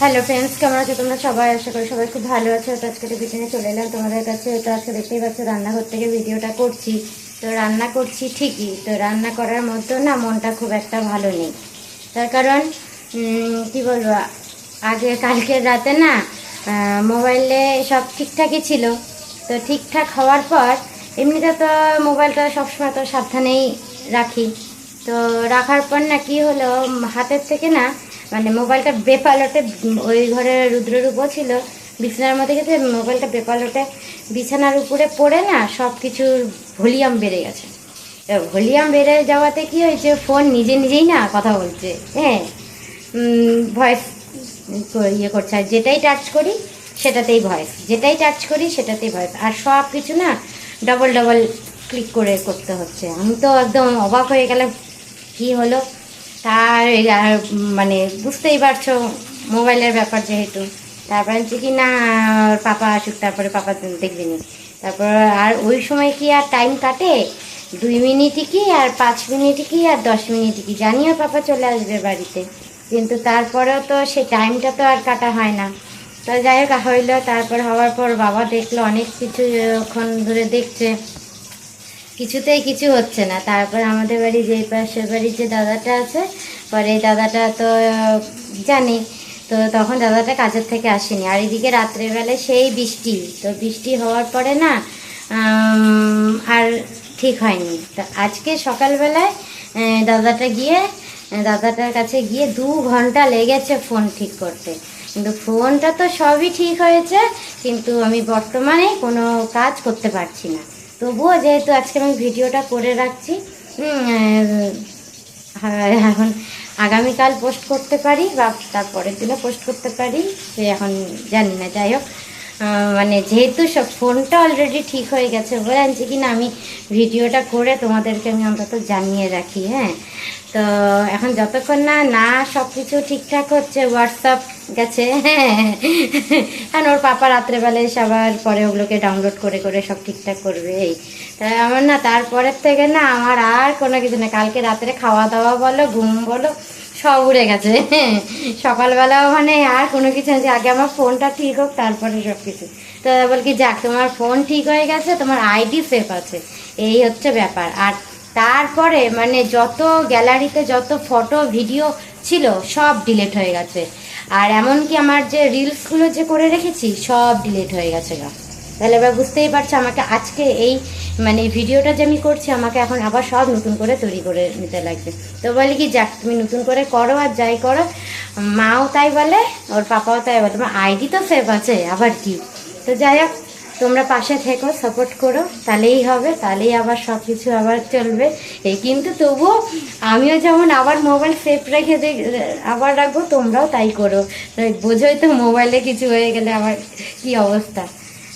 Hello friends, কেমন আছো তোমরা সবাই? আশা করি সবাই খুব ভালো আছো। তো আজকে ভিডিও চলে এলাম তোমাদের কাছে। তো আজকে দেখতেই পাচ্ছ রান্নাঘর থেকে ভিডিওটা করছি। তো রান্না করছি ঠিকই, তো রান্না করার মতো না মনটা খুব একটা ভালো নেই। তার কারণ কি বলবো, আগে কালকে রাতে না মোবাইলে সব ঠিকঠাকই ছিল। তো ঠিকঠাক হওয়ার পর এমনিতে তো মোবাইলটা সবসময় তো সাবধানেই রাখি। তো রাখার পর না কি হলো, হাতের থেকে না মানে মোবাইলটা বেপালটে, ওই ঘরে রুদ্ররূপও ছিল বিছানার মধ্যে গেছে, মোবাইলটা বেপালটে বিছানার উপরে পড়ে না সব কিছুর ভলিউম বেড়ে গেছে। ভলিউম বেড়ে যাওয়াতে কি হয়েছে, ফোন নিজে নিজেই না কথা বলছে। হ্যাঁ, ভয়েস ইয়ে করছে, আর যেটাই টাচ করি সেটাতেই ভয়েস, যেটাই টাচ করি সেটাতেই ভয়েস, আর সব কিছু না ডবল ডবল ক্লিক করে করতে হচ্ছে। আমি তো একদম অবাক হয়ে গেলাম, কি হলো। তার আর মানে বুঝতেই পারছো মোবাইলের ব্যাপার যেহেতু। তারপরে হচ্ছে কি না, পাপা আসুক তারপরে পাপা দেখবে নি। তারপর আর ওই সময় কি আর টাইম কাটে? 2 মিনিটই কি, আর 5 মিনিটই কি, আর 10 মিনিটই কি, জানিও পাপা চলে আসবে বাড়িতে, কিন্তু তারপরেও তো সেই টাইমটা তো আর কাটা হয় না। তো যাই হোক হইলো, তারপর হওয়ার পর বাবা দেখলো অনেক কিছুক্ষণ ধরে দেখছে, কিছুতেই কিছু হচ্ছে না। তারপর আমাদের বাড়ি যে পাশের বাড়ির যে দাদাটা আছে, পরে এই দাদাটা তো জানি, তো তখন দাদাটা কাজের থেকে আসেনি, আর এদিকে রাত্রেবেলায় সেই বৃষ্টি, তো বৃষ্টি হওয়ার পরে না আর ঠিক হয়নি। তো আজকে সকালবেলায় দাদাটার কাছে গিয়ে 2 ঘন্টা লেগেছে ফোন ঠিক করতে। কিন্তু ফোনটা তো সবই ঠিক হয়েছে, কিন্তু আমি বর্তমানে কোনো কাজ করতে পারছি না। তবুও যেহেতু আজকে আমি ভিডিওটা করে রাখছি, এখন আগামীকাল পোস্ট করতে পারি বা তারপরের দিনও পোস্ট করতে পারি, সে এখন জানি না। যাই হোক, মানে যেহেতু সব ফোনটা অলরেডি ঠিক হয়ে গেছে বলে আনছি কি না, আমি ভিডিওটা করে তোমাদেরকে আমি অন্তত জানিয়ে রাখি। হ্যাঁ, তো এখন যতক্ষণ না না সব কিছু ঠিকঠাক হচ্ছে, হোয়াটসঅ্যাপ গেছে, হ্যাঁ, কারণ ওর পাপা রাত্রেবেলায় সবার পরে ওগুলোকে ডাউনলোড করে করে সব ঠিকঠাক করবে। এই তাই আমার না তারপরের থেকে না আমার আর কোনো কিছু না, কালকে রাত্রে খাওয়া দাওয়া বলো ঘুম বলো সব উড়ে গেছে। সকালবেলাও মানে আর কোনো কিছু আছে, আগে আমার ফোনটা ঠিক হোক তারপরে সব কিছু। তো বল কি, যাক তোমার ফোন ঠিক হয়ে গেছে, তোমার আইডি সেফ আছে, এই হচ্ছে ব্যাপার। আর তারপরে মানে যত গ্যালারিতে যত ফটো ভিডিও ছিল সব ডিলিট হয়ে গেছে, আর এমনকি আমার যে রিলসগুলো যে করে রেখেছি সব ডিলিট হয়ে গেছে গা। তাহলে এবার বুঝতেই পারছো আমাকে আজকে এই মানে ভিডিওটা যে আমি করছি, আমাকে এখন আবার সব নতুন করে তৈরি করে নিতে লাগবে। তো বলি কি, যাক তুমি নতুন করে করো আর যাই করো, মাও তাই বলে ওর পাপাও তাই বলে, তোমার আইডি তো সেভ আছে আবার কি। তো যাই হোক, তোমরা পাশে থেকো, সাপোর্ট করো, তাহলেই হবে, তাহলেই আবার সব কিছু আবার চলবে। এই কিন্তু তবুও আমিও যেমন আবার মোবাইল সেভ রেখে আবার রাখবো, তোমরাও তাই করো। বোঝোই তো মোবাইলে কিছু হয়ে গেলে আবার কি অবস্থা।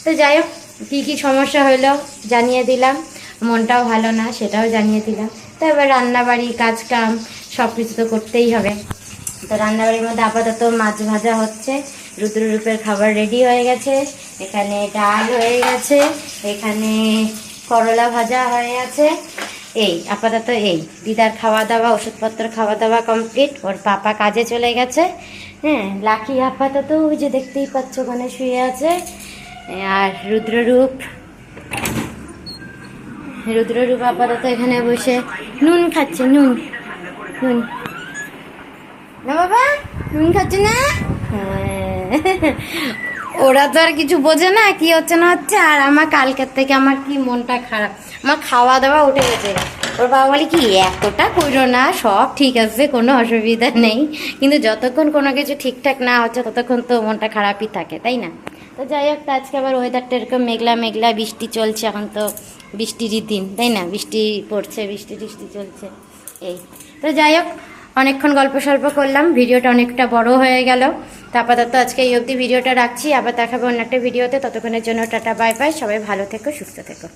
তো যাই হোক, কী কী সমস্যা হলো জানিয়ে দিলাম, মনটাও ভালো না সেটাও জানিয়ে দিলাম। তো এবার রান্নাবাড়ি কাজ কাম সব কিছু তো করতেই হবে। তো রান্নাবাড়ির মধ্যে আপাতত মাছ ভাজা হচ্ছে, রুদ্ররূপের খাবার রেডি হয়ে গেছে, এখানে ডাল হয়ে গেছে, এখানে করলা ভাজা হয়ে আছে। এই আপাতত এই দিদার খাওয়া দাওয়া, ওষুধপত্র খাওয়া দাওয়া কমপ্লিট, ওর পাপা কাজে চলে গেছে। হ্যাঁ, লাকি আপাতত ওই যে দেখতেই পাচ্ছ ওখানে শুয়ে আছে। আর রুদ্ররূপ আপাতত এখানে বসে নুন খাচ্ছে, নুন নুন না বাবা, নুন খাচ্ছে না। ওরা তো আর কিছু বোঝে না কি হচ্ছে না হচ্ছে। আর আমার কালকের থেকে আমার কি মনটা খারাপ, আমার খাওয়া দাওয়া উঠে গেছে। ওর বাবা বলে কি, এতটা করো না, সব ঠিক আছে, কোনো অসুবিধা নেই, কিন্তু যতক্ষণ কোনো কিছু ঠিকঠাক না হচ্ছে ততক্ষণ তো মনটা খারাপই থাকে, তাই না? তো যাই হোক, আজকে আবার ওয়েদারটা এরকম মেঘলা মেঘলা, বৃষ্টি চলছে, এখন তো বৃষ্টিরই দিন, তাই না? বৃষ্টি পড়ছে, বৃষ্টি চলছে। এই তো যাই হোক, অনেকক্ষণ গল্প সল্প করলাম, ভিডিওটা অনেকটা বড় হয়ে গেল। তো আপাতত আজকে এই অবধি ভিডিওটা রাখছি, আবার দেখাবো অন্য একটা ভিডিওতে। ততক্ষণের জন্য টাটা বাই বাই, সবাই ভালো থেকো, সুস্থ থেকো।